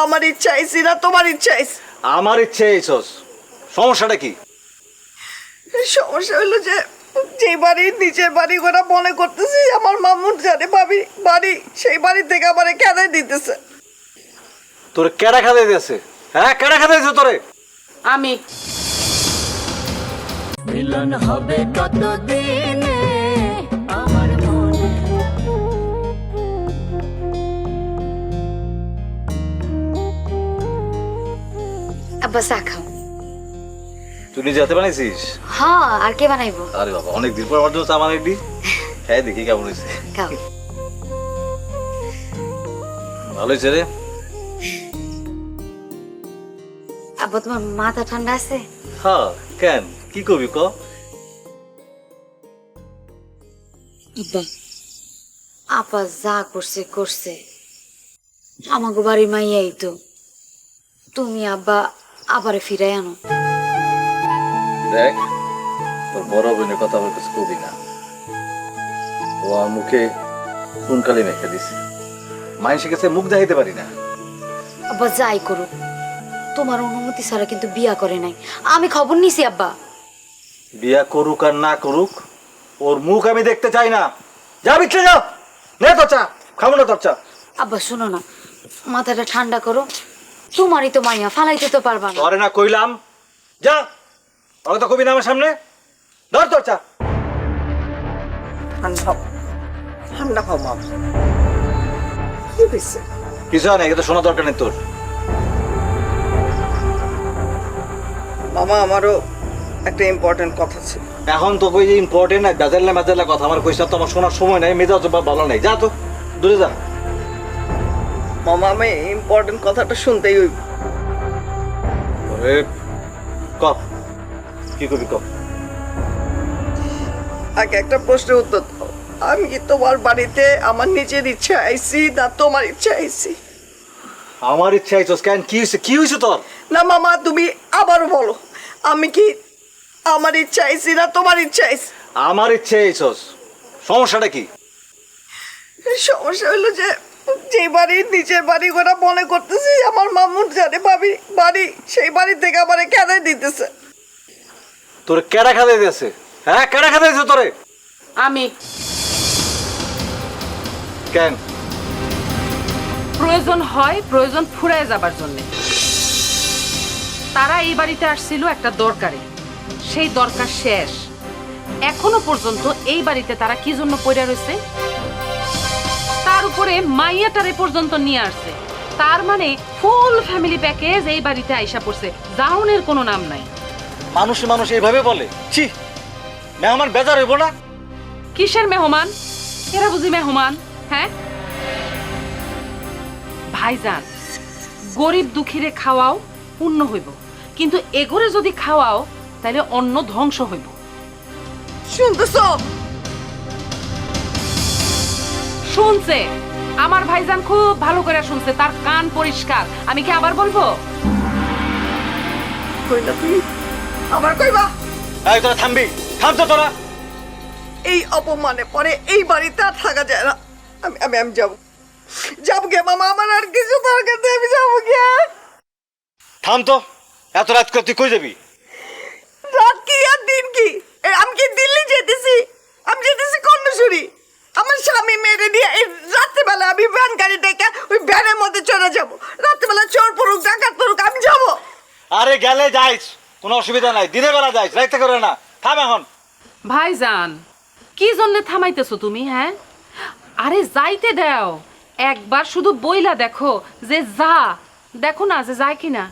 আমার ইচ্ছা আইছি না তোমার ইচ্ছা আইছি? আমার ইচ্ছে এইছস, সমস্যাটা কি? সমস্যা হলো যে যে বাড়ি নিচের বাড়ি ওরা মনে করতেছি আমার মামুন জানে ভাবি বাড়ি, সেই বাড়ি থেকে আমার খেদাই দিতেছে। তোরে কেডা খাদাই দিয়েছে? হ্যাঁ, কেডা খাদাই দিয়েছে তোরে? আমি। মিলন হবে কতদিনে আমার মনে। আব্বা চা খাও। তুই নিজে হাতে বানাইছিস? হ্যাঁ, আর কে বানাইবো? আরে বাবা, অনেকদিন পর আমার জন্য চা বানাইবি। হ্যাঁ, দেখি কেমন হয়েছে। খাও। ভালো হয়েছে রে। আব্বা তোমার মাথা ঠান্ডা আছে? হ্যাঁ, কেন কি কবি ক? আব্বা, আপা যা করছে করছে, আমাকে বাড়ির মাইয়াই তো। তুমি আব্বা আবারে ফিরাই আনো। দেখ, তোর বড় বোনের কথা আমার কাছে কবি না। ও আমার মুখে কোনকালে মেখে দিছে, মানুষের কাছে মুখ দেখাইতে পারি না। আব্বা যাই করুক, তোমার অনুমতি ছাড়া কিন্তু বিয়া করে নাই। আমি খবর নিছি আব্বা। বিয়া করুক আর না করুক, ওর মুখ আমি দেখতে চাই না। যা বিচ্ছে যাও, নে তোর চা, খাবো না তোর চা। আব্বা শোনো না, মাথাটা ঠান্ডা করো। তোমারই তো মাইয়া, ফালাইতে তো পারবা না। ধরে না কইলাম, যা। ওরা তো কবি না আমার সামনে। ধর তোর চা। ঠান্ডা হও, ঠান্ডা হও মা। কি হয়েছে? কিছু হয় না, এটা শোনা দরকার নেই তোর। মামা আমারও একটা ইম্পর্টেন্ট কথা ছিল। এখন তো কই ইম্পর্টেন্ট না, গাজাল্লা মাজাল্লা কথা আমার কইছ, তো আমার শোনার সময় নাই, মেজাজ ভালো নাই। যা তো, দূরে যা। মামা আমি ইম্পর্টেন্ট কথাটা শুনতেই হইব। ওরে কপ, কি কবি কপ। আগে একটা প্রশ্নের উত্তর দাও। আমি কি তোমার বাড়িতে আমার নিজের ইচ্ছা আইছি না তোমার ইচ্ছা আইছি? আমার ইচ্ছা আইছস কেন? কি হইছে? কি হইছে তোর? না মামা, তুমি আবারও বলো, আমি কি আমার ইচ্ছা আইছি না তোমার ইচ্ছা আইছি? আমার ইচ্ছে আইছস, সমস্যাটা কি? সমস্যা হলো যে যে বাড়ি নিচের বাড়ি ওরা মনে করতেছি আমার মামুন জানে ভাবি বাড়ি, সেই বাড়ি থেকে আমার খেদাই দিতেছে। তোরে কেডা খাদাই দিয়েছে? হ্যাঁ, কেডা খাদাই দিয়েছে তোরে? আমি। কেন? প্রয়োজন হয়, প্রয়োজন ফুরায় যাবার জন্য। তারা এই বাড়িতে আসছিল একটা দরকারে, সেই দরকার শেষ। এখনো পর্যন্ত এই বাড়িতে তারা কি জন্য পড়ে রয়েছে, তার উপরে মাইয়াটারে পর্যন্ত নিয়ে আসছে। তার মানে ফুল ফ্যামিলি প্যাকেজ এই বাড়িতে আইসা পড়ছে, জাউনের কোনো নাম নাই। মানুষ মানুষ এইভাবে বলে? ছি, মেহমান বেজার হইব না? কিসের মেহমান? এরা বুঝি মেহমান? হ্যাঁ ভাইজান, গরিব দুঃখীরে খাওয়াও পুণ্য হইব, কিন্তু এগোরে যদি খাওয়াও তাহলে অন্ন ধ্বংস হইব। শুনতেছ? শুনছে, আমার ভাইজান খুব ভালো করে শুনছে, তার কান পরিষ্কার। আমি কি আবার বলবো? কইলা তুমি আবার কইবা? এই তোরা থামবি, থাম তো তোরা। এই অপমানে পরে এই বাড়িতে আর থাকা যায় না। আমি আমি আমি যাবো, যাবো গে মামা, আমার আর কিছু দরকার নেই, আমি যাবো গে। থাম তো, এত রাত করে তুই কই যাবি? রাত কি আর দিন কি? আমি কি দিল্লি যেতেছি? আমি যেতেছি কর্ণসুরি। আমার স্বামী মেরে নিয়ে এই রাত্রিবেলা আমি ভ্যান গাড়ি ডেকে ওই ভ্যানের মধ্যে চলে যাবো। রাত্রিবেলা চোর পড়ুক ডাকাত পড়ুক আমি যাবো। আরে গেলে যাইস, কোনো অসুবিধা নাই। দিনের বেলা যাইস, রাইতে করে না। থাম এখন। ভাইজান, কি জন্য থামাইতেছো তুমি? হ্যাঁ, আরে যাইতে দাও। একবার শুধু বইলা দেখো যে যা, দেখো না যে যায় কিনা।